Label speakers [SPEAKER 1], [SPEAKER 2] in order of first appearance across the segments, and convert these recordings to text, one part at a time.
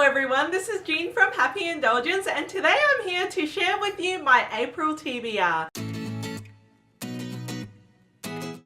[SPEAKER 1] Hello everyone, this is Jean from Happy Indulgence, and today I'm here to share with you my April TBR.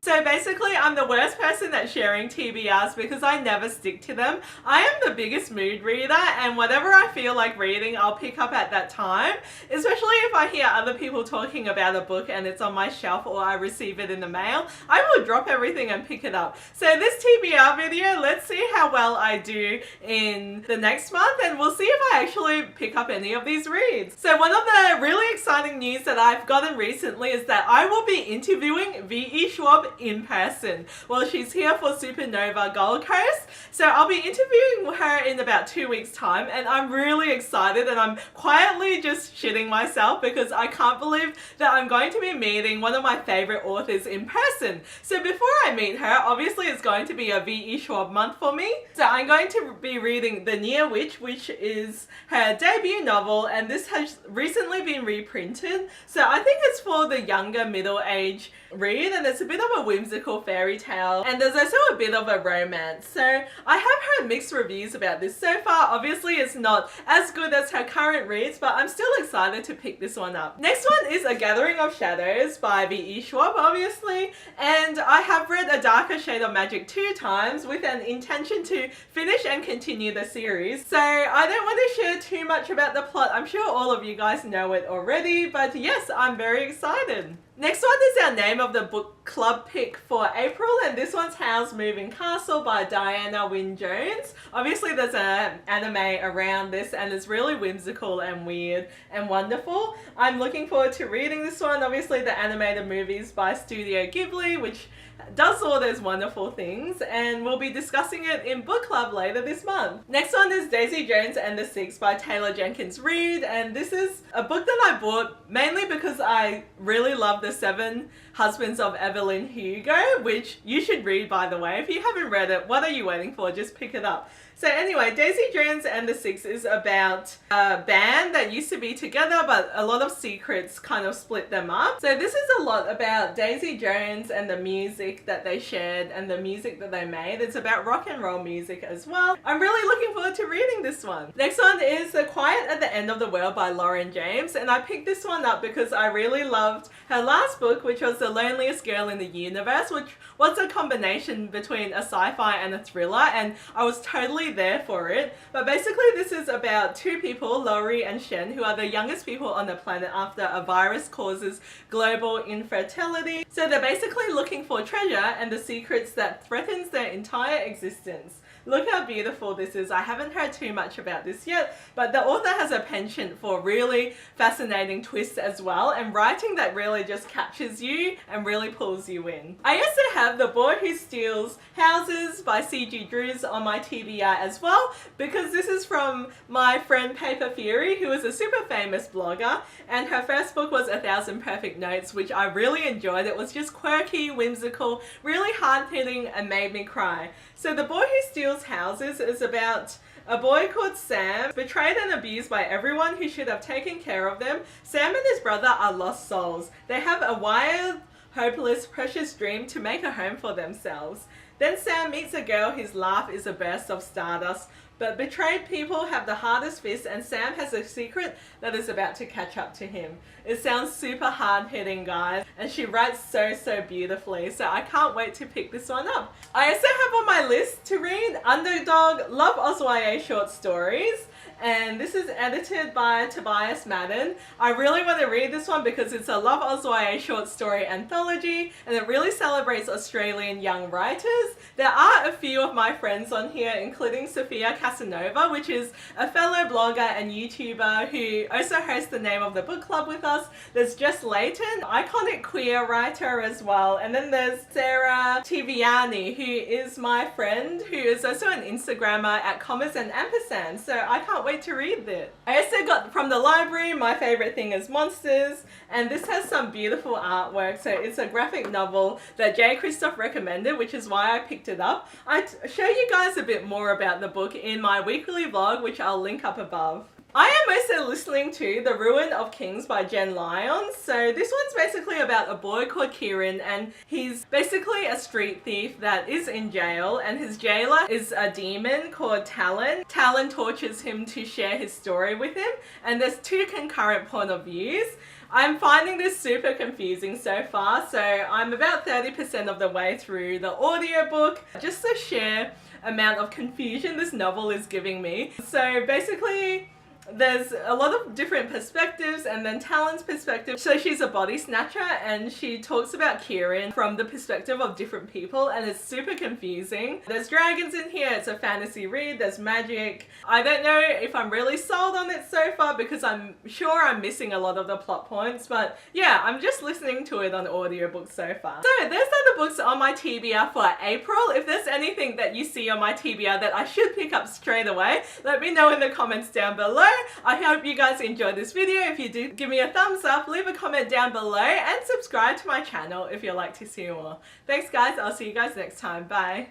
[SPEAKER 1] So basically, I'm the worst person at sharing TBRs because I never stick to them. I am the biggest mood reader, and whatever I feel like reading, I'll pick up at that time. Especially if I hear other people talking about a book and it's on my shelf or I receive it in the mail, I will drop everything and pick it up. So this TBR video, let's see how well I do in the next month, and we'll see if I actually pick up any of these reads. So one of the really exciting news that I've gotten recently is that I will be interviewing V.E. Schwab in person. Well, she's here for Supernova Gold Coast, so I'll be interviewing her in about 2 weeks time, and I'm really excited, and I'm quietly just shitting myself because I can't believe that I'm going to be meeting one of my favorite authors in person. So before I meet her, obviously it's going to be a V.E. Schwab month for me, so I'm going to be reading The Near Witch, which is her debut novel, and this has recently been reprinted, so I think it's for the younger middle-age read, and it's a bit of a whimsical fairy tale, and there's also a bit of a romance. So I have heard mixed reviews about this so far. Obviously it's not as good as her current reads, but I'm still excited to pick this one up. Next one is A Gathering of Shadows by V.E. Schwab, obviously, and I have read A Darker Shade of Magic 2 times with an intention to finish and continue the series, so I don't want to share too much about the plot. I'm sure all of you guys know it already, but yes, I'm very excited. Next one is our name of the book club pick for April, and this one's Howl's Moving Castle by Diana Wynne Jones. Obviously there's an anime around this, and it's really whimsical and weird and wonderful. I'm looking forward to reading this one. Obviously the animated movies by Studio Ghibli, which does all those wonderful things, and we'll be discussing it in book club later this month. Next one is Daisy Jones and the Six by Taylor Jenkins Reid, and this is a book that I bought mainly because I really love The Seven Husbands of Evelyn Hugo, which you should read, by the way. If you haven't read it, what are you waiting for? Just pick it up. So anyway, Daisy Jones and the Six is about a band that used to be together, but a lot of secrets kind of split them up. So this is a lot about Daisy Jones and the music that they shared and the music that they made. It's about rock and roll music as well. I'm really looking forward to reading this one. Next one is The Quiet at the End of the World by Lauren James, and I picked this one up because I really loved her last book, which was The Loneliest Girl in the Universe, which was a combination between a sci-fi and a thriller, and I was totally there for it. But basically this is about two people, Laurie and Shen, who are the youngest people on the planet after a virus causes global infertility. So they're basically looking for treasure and the secrets that threatens their entire existence. Look how beautiful this is. I haven't heard too much about this yet, but the author has a penchant for really fascinating twists as well, and writing that really just captures you and really pulls you in. I also have The Boy Who Steals Houses by C.G. Drews on my TBR as well, because this is from my friend Paper Fury, who is a super famous blogger, and her first book was 1,000 Perfect Notes, which I really enjoyed. It was just quirky, whimsical, really hard-hitting, and made me cry. So The Boy Who Steals Houses is about a boy called Sam, betrayed and abused by everyone who should have taken care of them. Sam and his brother are lost souls. They have a wild, hopeless, precious dream to make a home for themselves. Then Sam meets a girl whose laugh is a burst of stardust, but betrayed people have the hardest fists, and Sam has a secret that is about to catch up to him. It sounds super hard-hitting, guys, and she writes so beautifully, so I can't wait to pick this one up. I also have on my list to read Underdog Love Oswaye Short Stories, and this is edited by Tobias Madden. I really want to read this one because it's a Love Oswaye short story anthology, and it really celebrates Australian young writers. There are a few of my friends on here, including Sophia Casanova, which is a fellow blogger and YouTuber who also hosts the Name of the Book Club with us. There's Jess Layton, iconic queer writer as well, and then there's Sarah Tiviani, who is my friend, who is also an Instagrammer at Commas and Ampersand, so I can't wait to read this. I also got from the library My Favorite Thing is Monsters, and this has some beautiful artwork. So it's a graphic novel that Jay Christoph recommended, which is why I picked it up. I show you guys a bit more about the book in my weekly vlog, which I'll link up above. I am also listening to The Ruin of Kings by Jen Lyons. So this one's basically about a boy called Kieran, and he's basically a street thief that is in jail, and his jailer is a demon called Talon. Talon tortures him to share his story with him, and there's two concurrent point of views. I'm finding this super confusing so far, so I'm about 30% of the way through the audiobook. Just the sheer amount of confusion this novel is giving me. So basically, there's a lot of different perspectives, and then Talon's perspective. So she's a body snatcher, and she talks about Kieran from the perspective of different people, and it's super confusing. There's dragons in here, it's a fantasy read, there's magic. I don't know if I'm really sold on it so far because I'm sure I'm missing a lot of the plot points, but yeah, I'm just listening to it on audiobook so far. So there's other books on my TBR for April. If there's anything that you see on my TBR that I should pick up straight away, let me know in the comments down below. I hope you guys enjoyed this video. If you did, give me a thumbs up, leave a comment down below, and subscribe to my channel if you'd like to see more. Thanks guys, I'll see you guys next time. Bye.